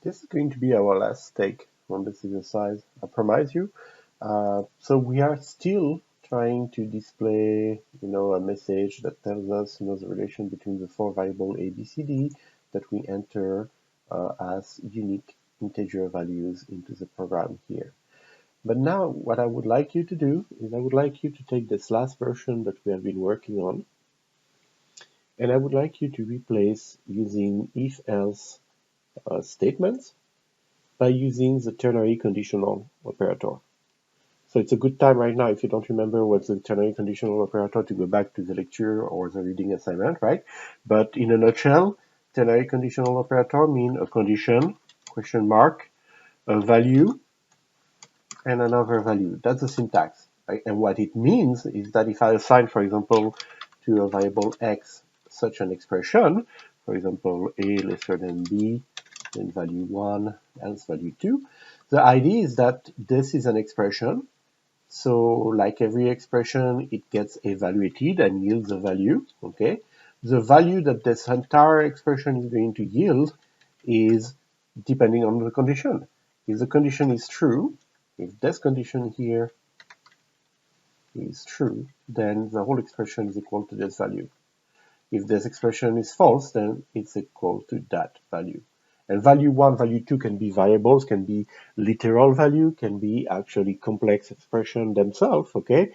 This is going to be our last take on this exercise, I promise you. So we are still trying to display, a message that tells us, the relation between the four variable A, B, C, D that we enter as unique integer values into the program here. But now what I would like you to do is I would like you to take this last version that we have been working on, and I would like you to replace using if-else statements by using the ternary conditional operator. So it's a good time right now, if you don't remember what's the ternary conditional operator, to go back to the lecture or the reading assignment, right? But in a nutshell, ternary conditional operator means a condition, question mark, a value, and another value. That's the syntax. Right? And what it means is that if I assign, for example, to a variable x such an expression, for example, a lesser than b, then value 1, else value 2, the idea is that this is an expression. So like every expression, it gets evaluated and yields a value, okay? The value that this entire expression is going to yield is depending on the condition. If the condition is true, if this condition here is true, then the whole expression is equal to this value. If this expression is false, then it's equal to that value. And value 1, value 2 can be variables, can be literal value, can be actually complex expression themselves, okay?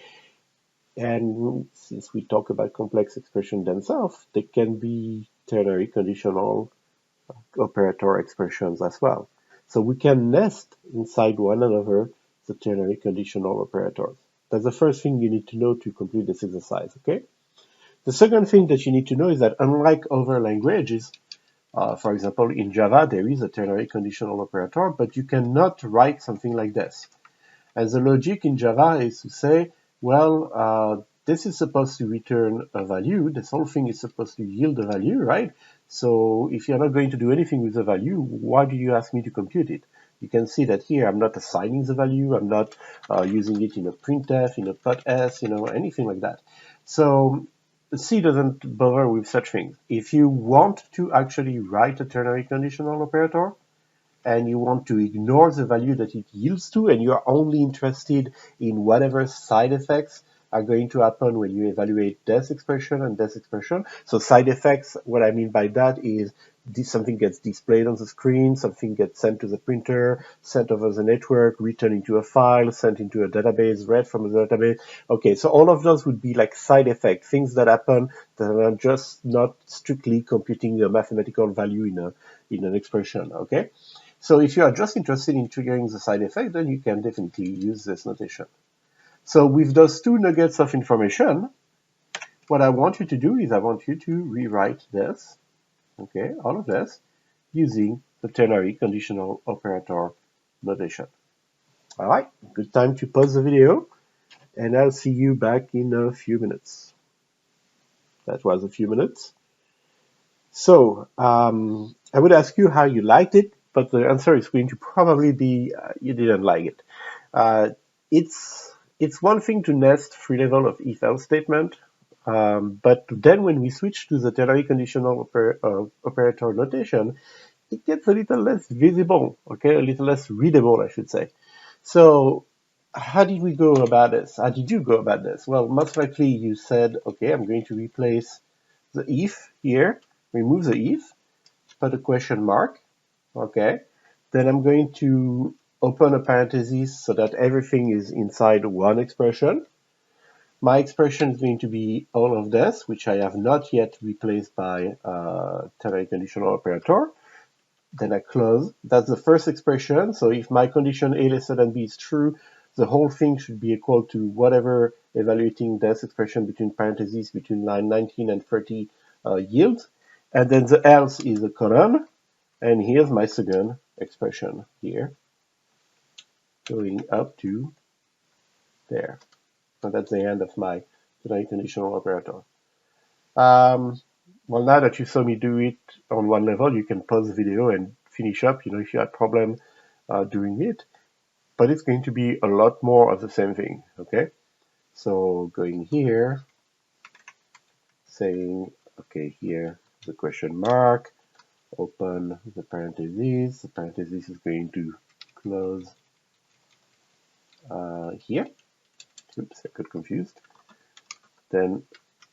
And since we talk about complex expression themselves, they can be ternary conditional operator expressions as well. So we can nest inside one another the ternary conditional operators. That's the first thing you need to know to complete this exercise, okay? The second thing that you need to know is that unlike other languages, for example, in Java, there is a ternary conditional operator, but you cannot write something like this. And the logic in Java is to say, well, this is supposed to return a value. This whole thing is supposed to yield a value, right? So if you're not going to do anything with the value, why do you ask me to compute it? You can see that here I'm not assigning the value. I'm not using it in a printf, in a putS, anything like that. So C doesn't bother with such things. If you want to actually write a ternary conditional operator, and you want to ignore the value that it yields to, and you're only interested in whatever side effects are going to happen when you evaluate this expression and this expression. So side effects, what I mean by that is something gets displayed on the screen, something gets sent to the printer, sent over the network, returned into a file, sent into a database, read from the database. Okay, so all of those would be like side effects, things that happen that are just not strictly computing the mathematical value in an expression, okay? So if you are just interested in triggering the side effect, then you can definitely use this notation. So with those two nuggets of information, what I want you to do is I want you to rewrite this, okay, all of this, using the ternary conditional operator notation. All right, good time to pause the video, and I'll see you back in a few minutes. That was a few minutes. So I would ask you how you liked it, but the answer is going to probably be you didn't like it. It's one thing to nest three level of if-else statement, but then when we switch to the ternary conditional operator notation, it gets a little less visible, okay, a little less readable, I should say. So how did we go about this? How did you go about this? Well, most likely you said, okay, I'm going to replace the if here, remove the if, put a question mark, okay? Then I'm going to open a parenthesis so that everything is inside one expression. My expression is going to be all of this, which I have not yet replaced by ternary conditional operator. Then I close. That's the first expression. So if my condition A lesser than B is true, the whole thing should be equal to whatever evaluating this expression between parentheses between line 19 and 30 yields. And then the else is a colon. And here's my second expression here, going up to there. So that's the end of my ternary conditional operator. Well, now that you saw me do it on one level, you can pause the video and finish up, if you had problem doing it. But it's going to be a lot more of the same thing, okay? So going here, saying, okay, here, the question mark, open the parenthesis is going to close here. Oops, I got confused. Then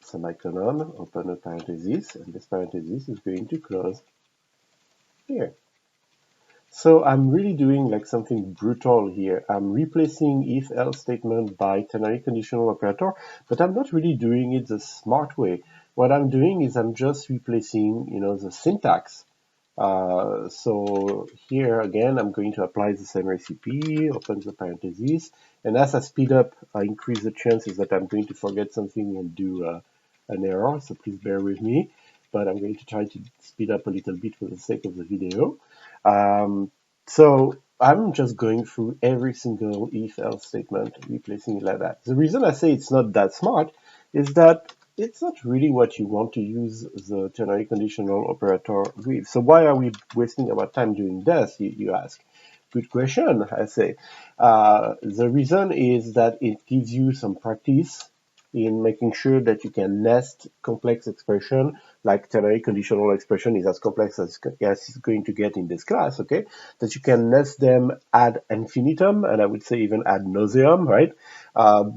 semicolon, open a parenthesis, and this parenthesis is going to close here. So I'm really doing like something brutal here. I'm replacing if-else statement by ternary conditional operator, but I'm not really doing it the smart way. What I'm doing is I'm just replacing, the syntax. So here again, I'm going to apply the same recipe, open the parentheses, and as I speed up, I increase the chances that I'm going to forget something and do an error, so please bear with me, but I'm going to try to speed up a little bit for the sake of the video. So I'm just going through every single if-else statement, replacing it like that. The reason I say it's not that smart is that it's not really what you want to use the ternary conditional operator with. So why are we wasting our time doing this, you ask? Good question, I say. The reason is that it gives you some practice in making sure that you can nest complex expression, like ternary conditional expression is as complex as it's going to get in this class, okay? That you can nest them ad infinitum, and I would say even ad nauseum, right?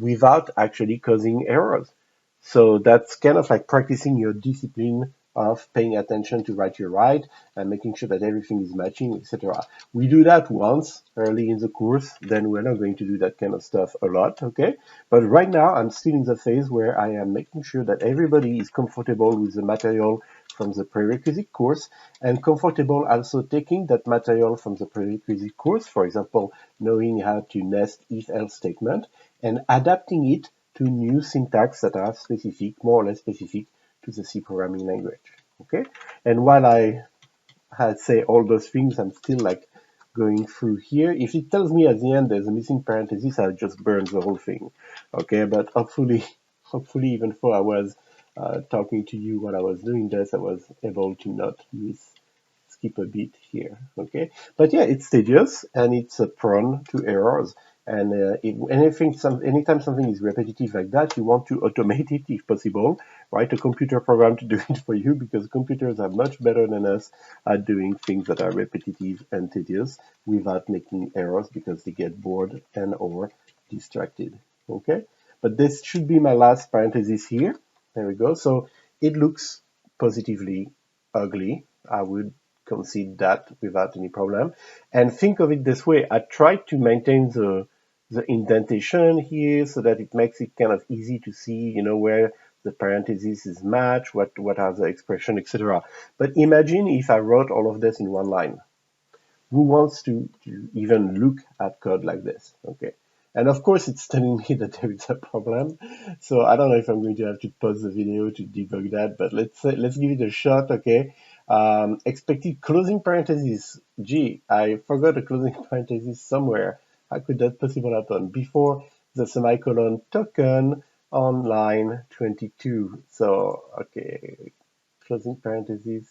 Without actually causing errors. So that's kind of like practicing your discipline of paying attention to what you write and making sure that everything is matching, etc. We do that once early in the course, then we're not going to do that kind of stuff a lot, okay? But right now, I'm still in the phase where I am making sure that everybody is comfortable with the material from the prerequisite course and comfortable also taking that material from the prerequisite course, for example, knowing how to nest if-else statement and adapting it to new syntax that are specific, more or less specific to the C programming language. Okay, and while I had say all those things, I'm still like going through here. If it tells me at the end there's a missing parenthesis, I'll just burn the whole thing. Okay, but hopefully even though I was talking to you while I was doing this, I was able to not skip a bit here, okay? But yeah, it's tedious and it's prone to errors. And anytime something is repetitive like that, you want to automate it if possible. Write a computer program to do it for you because computers are much better than us at doing things that are repetitive and tedious without making errors because they get bored and or distracted, okay? But this should be my last parenthesis here. There we go. So it looks positively ugly. I would concede that without any problem. And think of it this way. I tried to maintain the indentation here so that it makes it kind of easy to see, where the parentheses is matched, what are the expression, etc. But imagine if I wrote all of this in one line. Who wants to even look at code like this? Okay. And of course, it's telling me that there is a problem. So I don't know if I'm going to have to pause the video to debug that, but let's give it a shot, okay? Expected closing parentheses. Gee, I forgot a closing parenthesis somewhere. How could that possibly happen? Before the semicolon token on line 22. So, okay, closing parentheses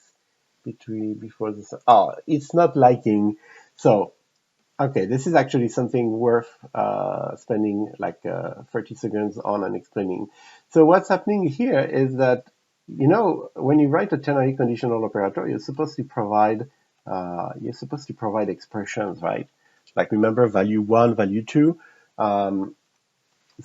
before the, it's not liking. So, okay, this is actually something worth spending like 30 seconds on and explaining. So what's happening here is that, when you write a ternary conditional operator, you're supposed to provide expressions, right? Like remember value 1, value 2. The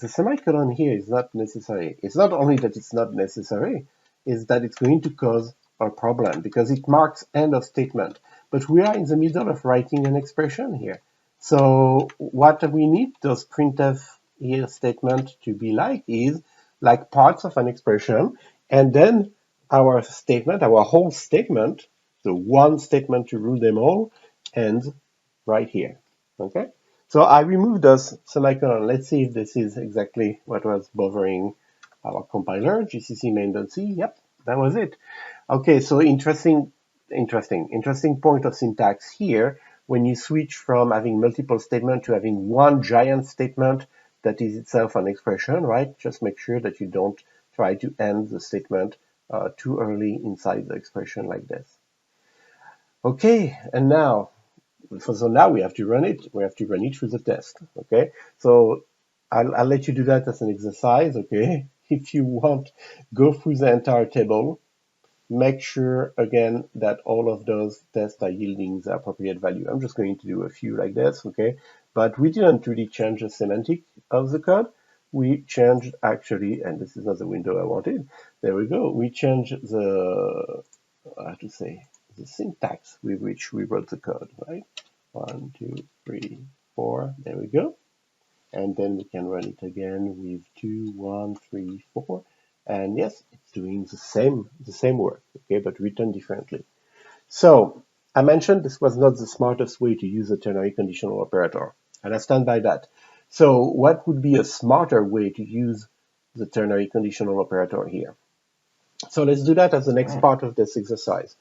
semicolon here is not necessary. It's not only that it's not necessary, it's that it's going to cause a problem because it marks end of statement. But we are in the middle of writing an expression here. So what we need those printf here statement to be like is like parts of an expression, and then our whole statement, the one statement to rule them all, ends right here. Okay? So I removed those semicolon. Let's see if this is exactly what was bothering our compiler, GCC main.c. Yep, that was it. Okay, so interesting point of syntax here. When you switch from having multiple statements to having one giant statement that is itself an expression, right? Just make sure that you don't try to end the statement too early inside the expression like this. Okay, and now, so now we have to run it. We have to run it through the test. Okay, so I'll let you do that as an exercise. Okay, if you want, go through the entire table, make sure again that all of those tests are yielding the appropriate value. I'm just going to do a few like this, okay? But we didn't really change the semantic of the code. We changed actually, and this is not the window I wanted. There we go. We changed the, how to say, the syntax with which we wrote the code, right? 1, 2, 3, 4. There we go. And then we can run it again with 2, 1, 3, 4. And yes, it's doing the same work, okay, but written differently. So I mentioned this was not the smartest way to use a ternary conditional operator, and I stand by that. So what would be a smarter way to use the ternary conditional operator here? So let's do that as the next part of this exercise.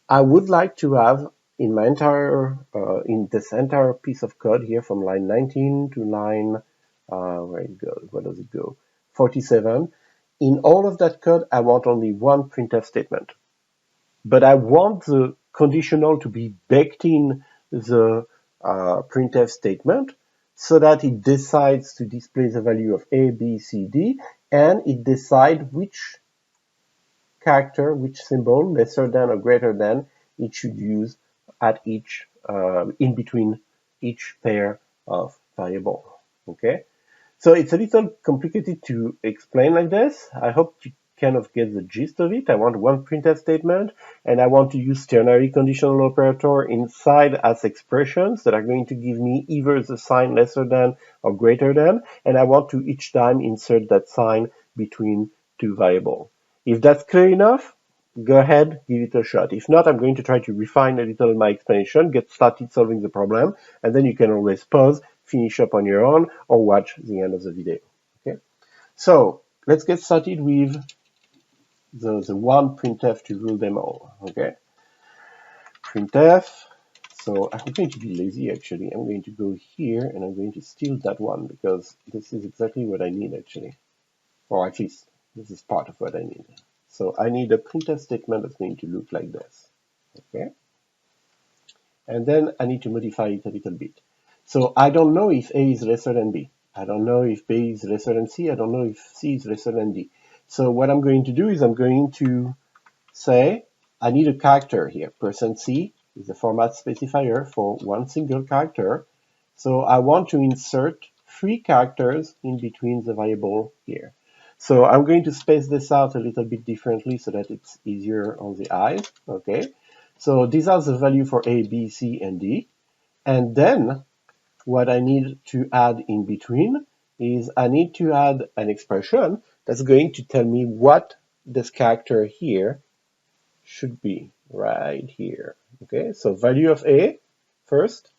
I would like to have in my entire in this entire piece of code here from line 19 to line where it goes, where does it go? 47. In all of that code, I want only one printf statement, but I want the conditional to be baked in the printf statement so that it decides to display the value of A, B, C, D, and it decides which character, which symbol, lesser than or greater than, it should use at each, in between each pair of variable. Okay, so it's a little complicated to explain like this. I hope you kind of get the gist of it. I want one printf statement, and I want to use ternary conditional operator inside as expressions that are going to give me either the sign lesser than or greater than, and I want to each time insert that sign between two variables. If that's clear enough, go ahead, give it a shot. If not, I'm going to try to refine a little my explanation, get started solving the problem, and then you can always pause, finish up on your own, or watch the end of the video. Okay? So let's get started with the one printf to rule them all. Okay? Printf. So I'm going to be lazy actually. I'm going to go here and I'm going to steal that one because this is exactly what I need actually. Or at least this is part of what I need. So I need a printf statement that's going to look like this. Okay? And then I need to modify it a little bit. So I don't know if A is lesser than B. I don't know if B is lesser than C. I don't know if C is lesser than D. So what I'm going to do is I'm going to say I need a character here. %C is a format specifier for one single character. So I want to insert 3 characters in between the variable here. So I'm going to space this out a little bit differently so that it's easier on the eyes. Okay. So these are the value for A, B, C, and D. And then what I need to add in between is I need to add an expression that's going to tell me what this character here should be right here. Okay, so value of A first,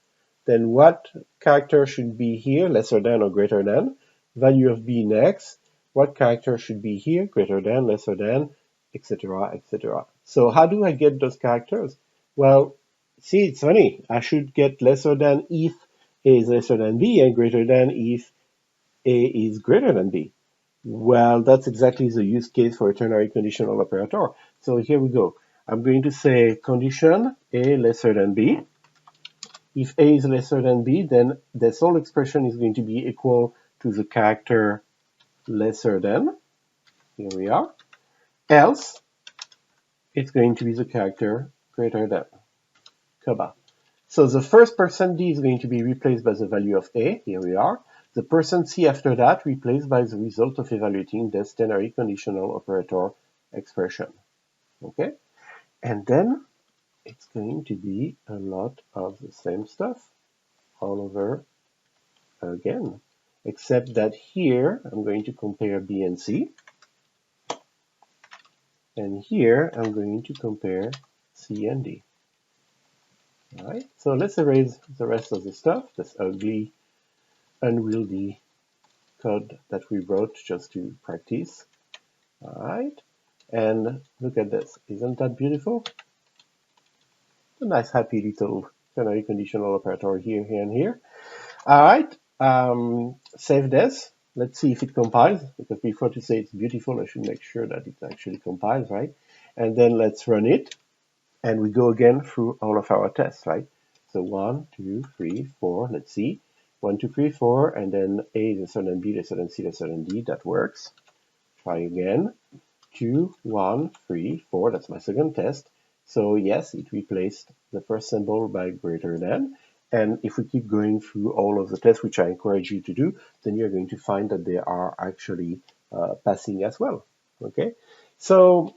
then what character should be here, lesser than or greater than, value of B next, what character should be here, greater than, lesser than, etc., etc. So how do I get those characters? Well, see, it's funny. I should get lesser than if A is lesser than B and greater than if A is greater than B. Well, that's exactly the use case for a ternary conditional operator. So here we go. I'm going to say condition A lesser than B. If A is lesser than B, then this whole expression is going to be equal to the character lesser than. Here we are. Else, it's going to be the character greater than, comma. So the first %D is going to be replaced by the value of A. Here we are. The %C after that replaced by the result of evaluating this ternary conditional operator expression. Okay? And then it's going to be a lot of the same stuff all over again. Except that here I'm going to compare B and C. And here I'm going to compare C and D. Alright, so let's erase the rest of the stuff, this ugly, unwieldy code that we wrote just to practice. Alright, and look at this. Isn't that beautiful? A nice happy little ternary conditional operator here, here, and here. Alright, save this. Let's see if it compiles, because before to say it's beautiful, I should make sure that it actually compiles, right? And then let's run it. And we go again through all of our tests, right? So 1, 2, 3, 4, let's see. 1, 2, 3, 4, and then A is lesser than B, lesser than C, lesser than D, that works. Try again. 2, 1, 3, 4. That's my second test. So yes, it replaced the first symbol by greater than. And if we keep going through all of the tests, which I encourage you to do, then you're going to find that they are actually passing as well. Okay, so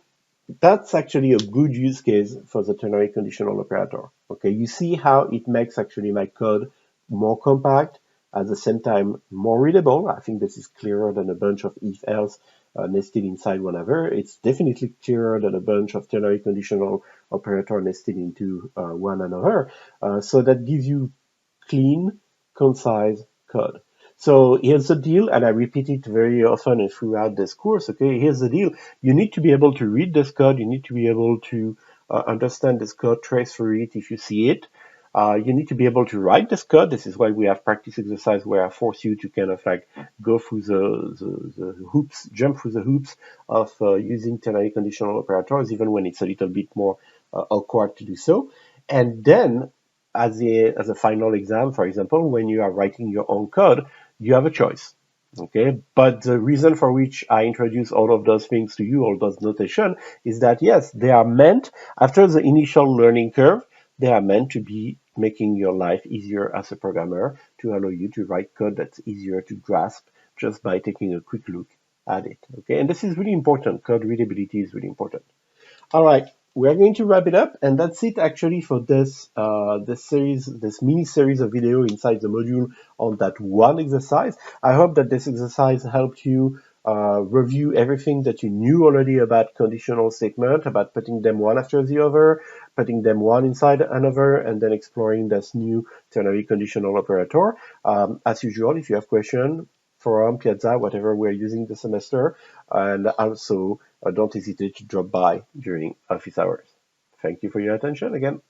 that's actually a good use case for the ternary conditional operator. Okay, you see how it makes actually my code more compact, at the same time more readable. I think this is clearer than a bunch of if-else nested inside one another. It's definitely clearer than a bunch of ternary conditional operator nested into one another. So that gives you clean, concise code. So here's the deal, and I repeat it very often and throughout this course, okay? Here's the deal. You need to be able to read this code. You need to be able to understand this code, trace through it if you see it. You need to be able to write this code. This is why we have practice exercise where I force you to kind of like go through the hoops, jump through the hoops of using ternary conditional operators, even when it's a little bit more awkward to do so. And then as a final exam, for example, when you are writing your own code, you have a choice. Okay, but the reason for which I introduce all of those things to you, all those notation, is that yes, they are meant, after the initial learning curve, they are meant to be making your life easier as a programmer, to allow you to write code that's easier to grasp just by taking a quick look at it. Okay, and this is really important. Code readability is really important. All right, we are going to wrap it up, and that's it actually for this this mini series of video inside the module on that one exercise. I hope that this exercise helped you review everything that you knew already about conditional statement, about putting them one after the other, putting them one inside another, and then exploring this new ternary conditional operator. As usual, if you have questions, forum, Piazza, whatever we're using this semester, and also don't hesitate to drop by during office hours. Thank you for your attention again.